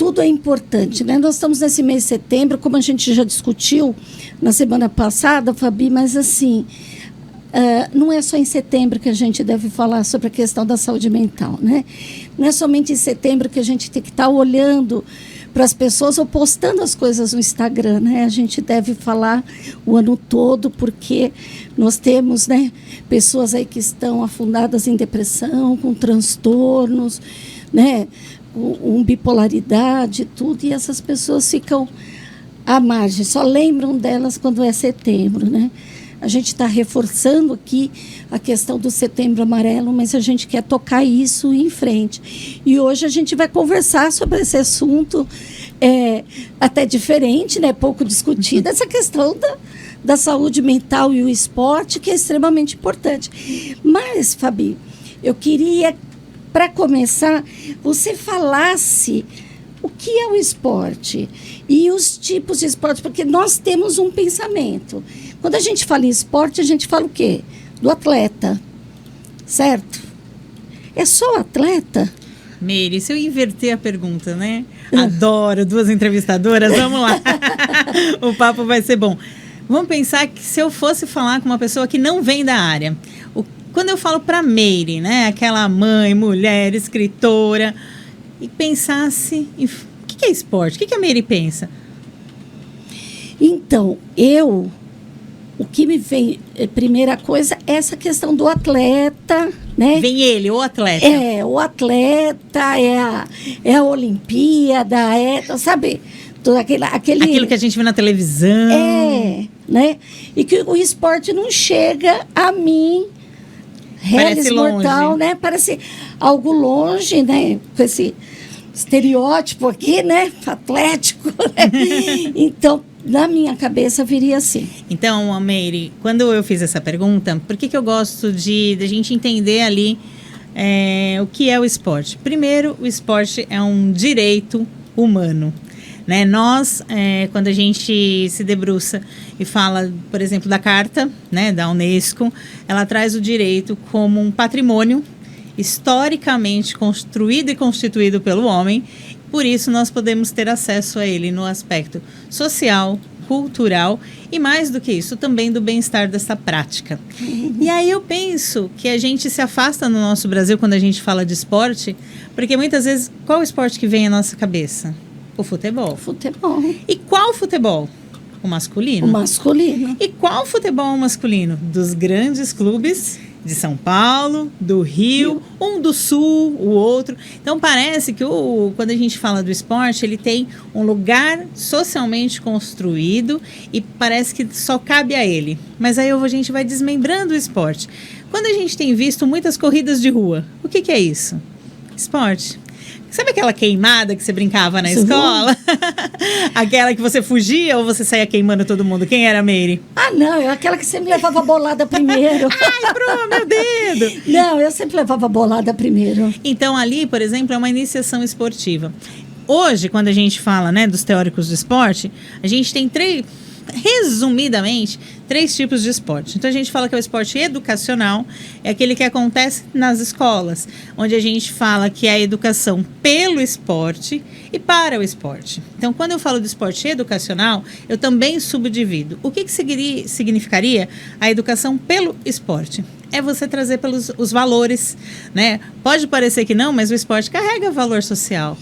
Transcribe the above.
tudo é importante, né? Nós estamos nesse mês de setembro, como a gente já discutiu na semana passada, Fabi, mas assim, não é só em setembro que a gente deve falar sobre a questão da saúde mental, né? Não é somente em setembro que a gente tem que estar olhando para as pessoas ou postando as coisas no Instagram, né? A gente deve falar o ano todo, porque nós temos, né, pessoas aí que estão afundadas em depressão, com transtornos, né, com bipolaridade, tudo, e essas pessoas ficam à margem, só lembram delas quando é setembro, né? A gente está reforçando aqui a questão do Setembro Amarelo, mas a gente quer tocar isso em frente. E hoje a gente vai conversar sobre esse assunto, até diferente, né, pouco discutido, essa questão da saúde mental e o esporte, que é extremamente importante. Mas, Fabi, eu queria, para começar, você falasse o que é o esporte e os tipos de esporte, porque nós temos um pensamento. Quando a gente fala em esporte, a gente fala o quê? Do atleta, certo? É só o atleta? Meire, se eu inverter a pergunta, né? Adoro duas entrevistadoras, vamos lá. O papo vai ser bom. Vamos pensar que se eu fosse falar com uma pessoa que não vem da área, quando eu falo para Meire, né? Aquela mãe, mulher, escritora, e pensasse em o que é esporte? O que a Meire pensa? Então, o que me vem, primeira coisa, é essa questão do atleta, né? Vem ele, o atleta. O atleta, é a Olimpíada, sabe? Todo aquilo que a gente vê na televisão. Né? E que o esporte não chega a mim, Parece mortal, longe. né? Parece algo longe, né? Com esse estereótipo aqui, né? Atlético, né? Então, na minha cabeça viria assim. Então, Meire, quando eu fiz essa pergunta, por que eu gosto de a gente entender ali o que é o esporte? Primeiro, o esporte é um direito humano, né? Nós, quando a gente se debruça e fala, por exemplo, da Carta, né, da Unesco, ela traz o direito como um patrimônio historicamente construído e constituído pelo homem. Por isso, nós podemos ter acesso a ele no aspecto social, cultural e, mais do que isso, também do bem-estar dessa prática. E aí eu penso que a gente se afasta no nosso Brasil quando a gente fala de esporte, porque muitas vezes, qual o esporte que vem à nossa cabeça? O futebol. Futebol. E qual futebol? O masculino. O masculino. E qual futebol masculino? Dos grandes clubes de São Paulo, do Rio, um do Sul, o outro. Então, parece que quando a gente fala do esporte, ele tem um lugar socialmente construído e parece que só cabe a ele. Mas aí a gente vai desmembrando o esporte. Quando a gente tem visto muitas corridas de rua, o que é isso? Esporte. Sabe aquela queimada que você brincava na escola? Aquela que você fugia ou você saía queimando todo mundo? Quem era a Meire? Não, aquela que sempre levava a bolada primeiro. Ai, Bru, meu dedo! Não, eu sempre levava a bolada primeiro. Então, ali, por exemplo, é uma iniciação esportiva. Hoje, quando a gente fala, né, dos teóricos do esporte, a gente tem resumidamente, 3 tipos de esporte. Então, a gente fala que é o esporte educacional, é aquele que acontece nas escolas, onde a gente fala que é a educação pelo esporte e para o esporte. Então, quando eu falo do esporte educacional, eu também subdivido. O que significaria a educação pelo esporte? É você trazer os valores, né? Pode parecer que não, mas o esporte carrega valor social.